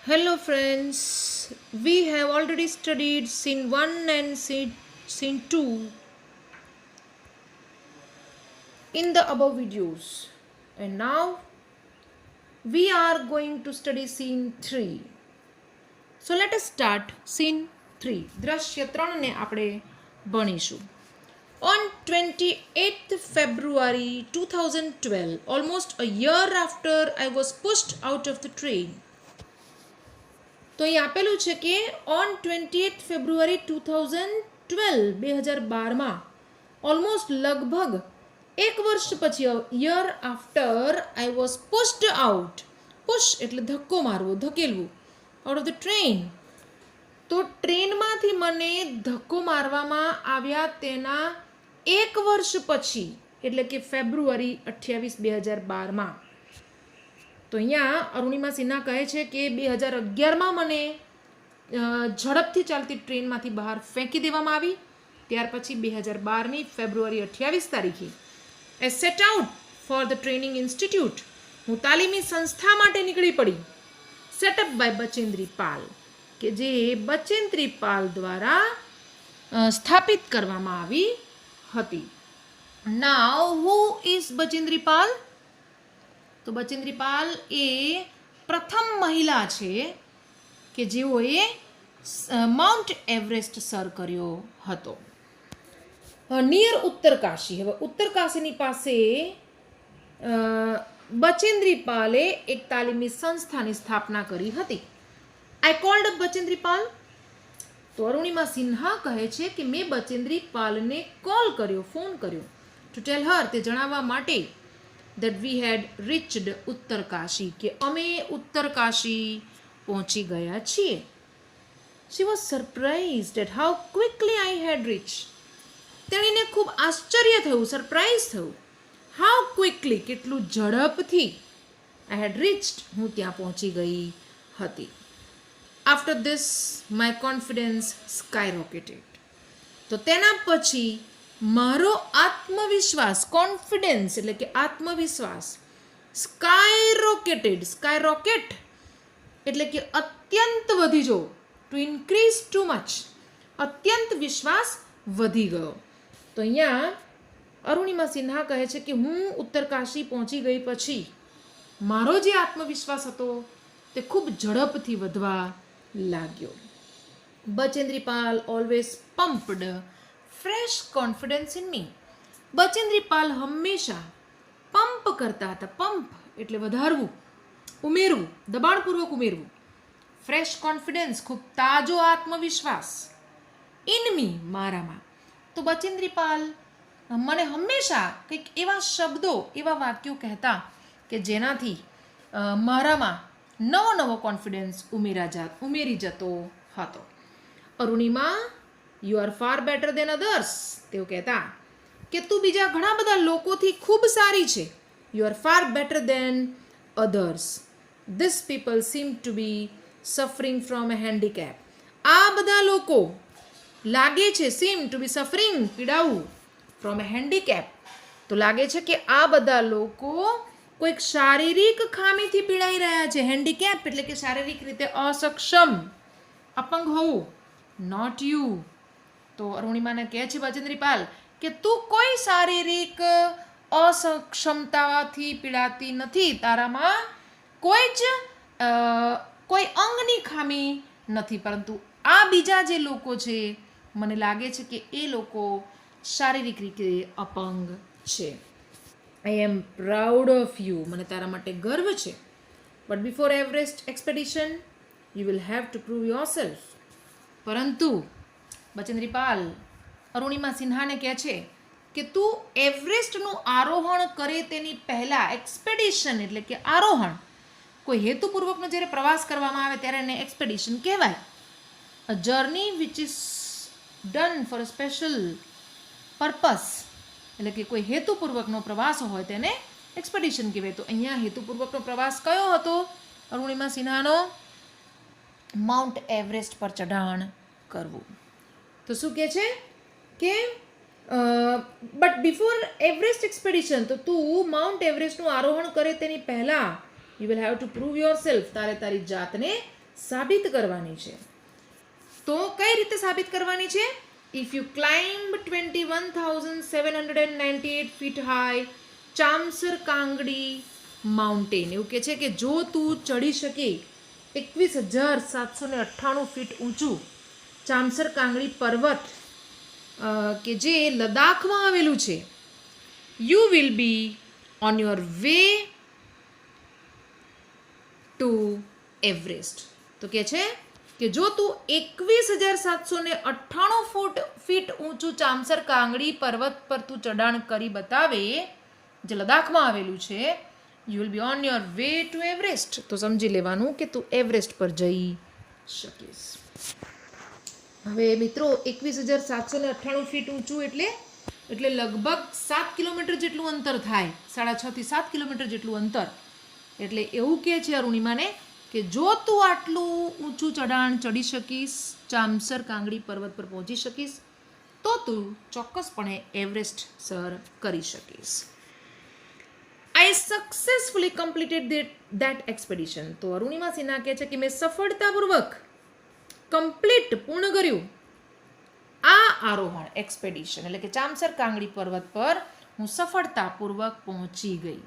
Hello friends, we have already studied scene 1 and scene 2 in the above videos, and now we are going to study scene 3. So let us start scene 3. દ્રશ્ય 3 ને આપણે ભણીશું. On 28th February 2012, almost a year after I was pushed out of the train. તો અહીં આપેલું છે કે on 28th February 2012 almost લગભગ એક વર્ષ પછી year after I was pushed out. Push એટલે ધક્કો મારવો, ધકેલવું, આઉટ ઓફ ધ ટ્રેન. તો ટ્રેનમાંથી મને ધક્કો મારવામાં આવ્યા તેના એક વર્ષ પછી, એટલે કે ફેબ્રુઆરી 28, 2012. તો અહીંયા અરુણિમા સિન્હા કહે છે કે 2011 મને ઝડપથી ચાલતી ટ્રેનમાંથી બહાર ફેંકી દેવામાં આવી. ત્યાર પછી 2012 ફેબ્રુઆરી 28 તારીખે એ set out for the training institute. હું તાલીમી સંસ્થા માટે નીકળી પડી. સેટઅપ બાય બચેન્દ્રી પાલ, કે જે બચેન્દ્રી પાલ દ્વારા સ્થાપિત કરવામાં આવી હતી. નાઉ હુ ઇઝ બચેન્દ્રી પાલ? તો બચેન્દ્રી પાલ એ પ્રથમ મહિલા છે કે જેઓએ માઉન્ટ એવરેસ્ટ સર કર્યો હતો. નિયર ઉત્તરકાશી. હવે ઉત્તરકાશીની પાસે બચેન્દ્રી પાલે એક તાલીમી સંસ્થાની સ્થાપના કરી હતી. આઈ કોલ્ડ અપ બચેન્દ્રી પાલ. તો અરુણિમા સિન્હા કહે છે કે મેં બચેન્દ્રી પાલને કોલ કર્યો, ફોન કર્યો, ટુ ટેલ હર, તે જણાવવા માટે, that we had reached Uttarkashi, કે અમે ઉત્તરકાશી પહોંચી ગયા છીએ. She was surprised at how quickly I had reached. તેણીને ખૂબ આશ્ચર્ય થયું, સરપ્રાઇઝ થયું. હાઉ ક્વિકલી, કેટલું ઝડપથી, I had reached, હું ત્યાં પહોંચી ગઈ હતી. After this my confidence skyrocketed. તો તેના પછી મારો આત્મવિશ્વાસ, કોન્ફિડન્સ એટલે કે આત્મવિશ્વાસ, સ્કાયરોકેટેડ, સ્કાયરોકેટ એટલે કે અત્યંત વધી જવો, ટુ ઇન્ક્રીઝ ટુ મચ, અત્યંત વિશ્વાસ વધી ગયો. તો અહીંયા અરુણિમા સિન્હા કહે છે કે હું ઉત્તરકાશી પહોંચી ગઈ પછી મારો જે આત્મવિશ્વાસ હતો તે ખૂબ ઝડપથી વધવા લાગ્યો. Bachendri Pal always pumped fresh confidence in me. Bachendri Pal હંમેશા પંપ કરતા હતા. પંપ એટલે વધારવું, ઉમેરવું, દબાણપૂર્વક ઉમેરવું. ફ્રેશ કોન્ફિડન્સ, ખૂબ તાજો આત્મવિશ્વાસ, ઇન મી, મારામાં. તો બચેન્દ્રી પાલ મને હંમેશા કંઈક એવા શબ્દો, એવા વાક્યો કહેતા કે જેનાથી મારામાં નવો નવો કોન્ફિડન્સ ઉમેરી જતો હતો. Arunima, you are far better than others. તેઓ કહેતા કે તું બીજા ઘણા બધા લોકોથી ખૂબ સારી છે. You are far better than others. This people seem to be suffering from a handicap. આ બધા લોકો લાગે છે, સીમ ટુ બી સફરિંગ, પીડાવું, ફ્રોમ એ હેન્ડીકેપ. તો લાગે છે કે આ બધા લોકો કોઈક શારીરિક ખામીથી પીડાઈ રહ્યા છે. હેન્ડીકેપ એટલે કે શારીરિક રીતે અસક્ષમ, અપંગ હોવું. Not you. તો અરુણિમાને કહે છે બચેન્દ્રી પાલ કે તું કોઈ શારીરિક અસક્ષમતાથી પીડાતી નથી. તારામાં કોઈ અંગની ખામી નથી, પરંતુ આ બીજા જે લોકો છે મને લાગે છે કે એ લોકો શારીરિક રીતે અપંગ છે. I am proud of you. મને તારા માટે ગર્વ છે. But before Everest expedition you will have to prove yourself. પરંતુ બચેન્દ્રી પાલ અરુણિમા સિન્હાને કહે છે કે તું એવરેસ્ટનું આરોહણ કરે તેની પહેલાં, એક્સપેડિશન એટલે કે આરોહણ, કોઈ હેતુપૂર્વકનો જ્યારે પ્રવાસ કરવામાં આવે ત્યારે એને એક્સપેડિશન કહેવાય. અ journey which is done for a special purpose, એટલે કે કોઈ હેતુપૂર્વકનો પ્રવાસ હોય તેને એક્સપેડિશન કહેવાય. તો અહીંયા હેતુપૂર્વકનો પ્રવાસ કયો હતો અરુણિમા સિન્હાનો? માઉન્ટ એવરેસ્ટ પર ચઢાણ કરવું. તો શું કહે છે કે બટ બિફોર એવરેસ્ટ એક્સપેડિશન, તો તું માઉન્ટ એવરેસ્ટનું આરોહણ કરે તેની પહેલાં you will have to prove your self. તારે તારી જાતને સાબિત કરવાની છે. તો કઈ રીતે સાબિત કરવાની છે? If you climb 21,798 feet high Chamser Kangri mountain, એવું કે છે કે જો તું ચડી શકે 21,798 ફીટ ઊંચું ચામસર કાંગડી પર્વત કે જે લદ્દાખમાં આવેલું છે, you will be on your way to Everest. તો કે છે કે જો તું 21,798 ફીટ ઊંચું ચામસર કાંગડી પર્વત પર તું ચઢાણ કરી બતાવે, જે લદ્દાખમાં આવેલું છે, you will be on your way to Everest. તો સમજી લેવાનું કે તું એવરેસ્ટ પર જઈ શકીશ. હવે મિત્રો 21,798 ફીટ ઊંચું એટલે લગભગ 7 કિલોમીટર જેટલું અંતર થાય, 6.5 થી 7 કિલોમીટર જેટલું અંતર. એટલે એવું કહે છે અરુણિમાને કે જો તું આટલું ઊંચું ચઢાણ ચડી શકીશ, ચામસર કાંગડી પર્વત પર પહોંચી શકીશ, તો તું ચોક્કસપણે એવરેસ્ટ સર કરી શકીશ. આઈ સક્સેસફુલી કમ્પ્લીટેડ ધેટ એક્સપેડિશન. તો અરુણિમા સિન્હા કહે છે કે મેં સફળતાપૂર્વક પૂર્ણ કર્યું આ આરોહણ એક્સપેડિશન, એટલે કે ચામસર કાંગડી પર્વત પર હું સફળતાપૂર્વક પહોંચી ગઈ.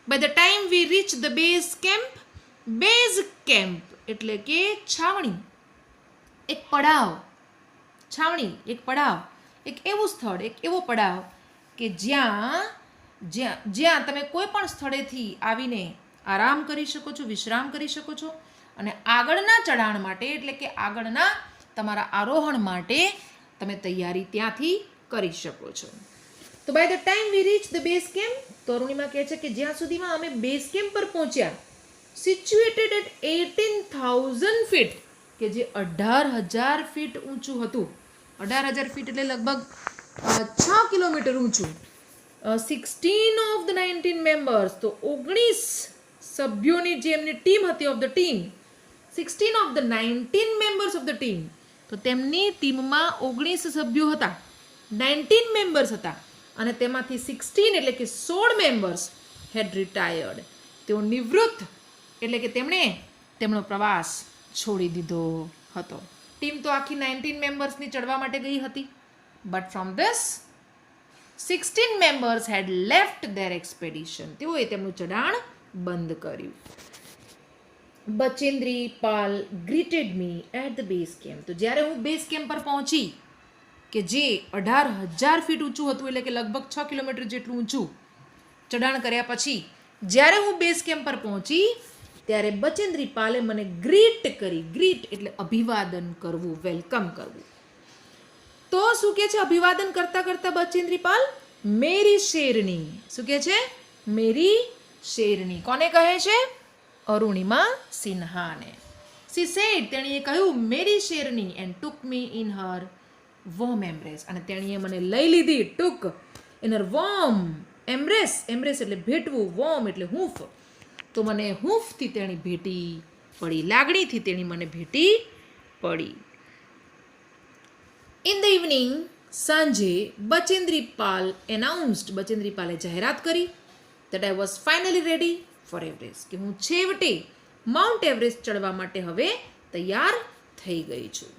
By the time we reach the base camp એટલે કે છાવણી, એક પડાવ, છાવણી એક પડાવ, એક એવું સ્થળ, એક એવો પડાવ કે જ્યાં તમે કોઈ પણ સ્થળેથી આવીને આરામ કરી શકો છો, વિશ્રામ કરી શકો છો અને આગળના ચઢાણ માટે એટલે કે આગળના તમારા આરોહણ માટે તમે તૈયારી ત્યાંથી કરી શકો છો. તો by the time we reach the base camp, તો અરુણિમા કહે છે કે જ્યાં સુધીમાં અમે બેઝ કેમ્પ પર પહોંચ્યા, સિચ્યુએટેડ એટ 18,000 ફીટ, કે જે 18,000 ફીટ ઊંચું હતું. 18,000 ફીટ એટલે લગભગ 6 કિલોમીટર ઊંચું. 16 ઓફ ધ 19 મેમ્બર્સ, તો 19 સભ્યોની જે એમની ટીમ હતી of the team, 16 of the 19 members of the team, તો તેમની ટીમમાં 19 સભ્યો હતા, 19 મેમ્બર્સ હતા અને તેમાંથી 16 એટલે કે 16 મેમ્બર્સ હેડ રિટાયર્ડ, તેઓ નિવૃત્ત એટલે કે તેમણે તેમનો પ્રવાસ છોડી દીધો હતો. ટીમ તો આખી 19 મેમ્બર્સની ચડવા માટે ગઈ હતી, but from this 16 members had left their expedition, તેઓએ તેમનું ચઢાણ બંધ કર્યું. Bachendri Pal greeted me at the base camp. તો જ્યારે હું બેઝ કેમ્પ પર પહોંચી કે જે 18,000 ફીટ ઊંચું હતું, એટલે કે લગભગ 6 કિલોમીટર જેટલું ઊંચું ચઢાણ કર્યા પછી જ્યારે હું બેઝ કેમ્પ પર પહોંચી ત્યારે બચેન્દ્રી પાલે મને ગ્રીટ કરી. ગ્રીટ એટલે અભિવાદન કરવું, વેલકમ કરવું. તો શું કહે છે અભિવાદન કરતા કરતા બચેન્દ્રી પાલ? મેરી શેરની. શું કહે છે? મેરી શેરની. કોને કહે છે? અરુણિમા સિન્હાને. સી સેડ, તેણીએ કહ્યું મેરી શેરની and took me in her warm embrace, અને તેણીએ મને લઈ લીધી, took in her warm embrace. Embrace એટલે ભેટવું, વોર્મ એટલે હૂંફ. તો મને હૂંફથી તેણી ભેટી પડી, લાગણીથી તેણી મને ભેટી પડી. ઇન ધ ઇવનિંગ, સાંજે બચેન્દ્રી પાલ એનાઉન્સ્ડ, બચેન્દ્રી પાલે જાહેરાત કરી that I was finally ready for Everest, કે હું છેવટે માઉન્ટ એવરેસ્ટ ચડવા માટે હવે તૈયાર થઈ ગઈ છું.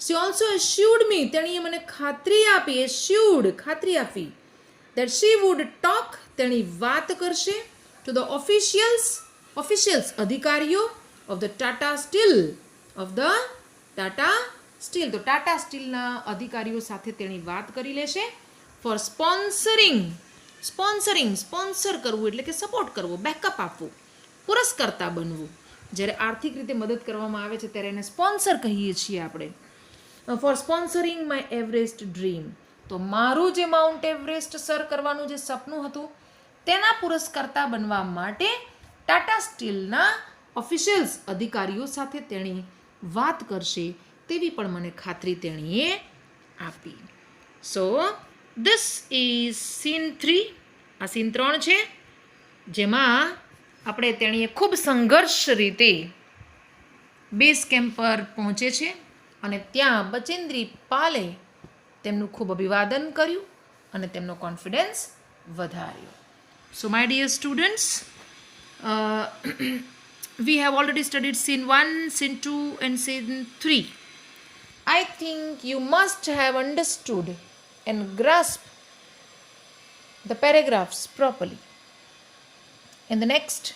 She also assured me, તેણીએ મને ખાતરી આપી, ખાતરી આપી that she would talk, તેણી વાત કરશે to the officials અધિકારીઓ of the Tata Steel, તો ટાટા સ્ટીલના અધિકારીઓ સાથે તેણી વાત કરી લેશે ફોર સ્પોન્સર કરવું એટલે કે સપોર્ટ કરવો, બેકઅપ આપવું, પુરસ્કર્તા બનવું. જ્યારે આર્થિક રીતે મદદ કરવામાં આવે છે ત્યારે એને સ્પોન્સર કહીએ છીએ આપણે. For sponsoring my Everest dream, તો મારું જે માઉન્ટ એવરેસ્ટ સર કરવાનું જે સપનું હતું તેના પુરસ્કર્તા બનવા માટે ટાટા સ્ટીલના ઓફિશિયલ્સ અધિકારીઓ સાથે તેણી વાત કરશે તેવી પણ મને ખાતરી તેણીએ આપી. So this is seen 3. આ સીન 3 છે જેમાં આપણે તેણીએ ખૂબ સંઘર્ષ રીતે બેઝ કેમ્પ પર પહોંચે છે અને ત્યાં બચેન્દ્રી પાલે તેમનું ખૂબ અભિવાદન કર્યું અને તેમનો કોન્ફિડન્સ વધાર્યો. So my dear students, we have already studied scene 1, scene 2, and scene 3. I think you must have understood and grasped the paragraphs properly. In the next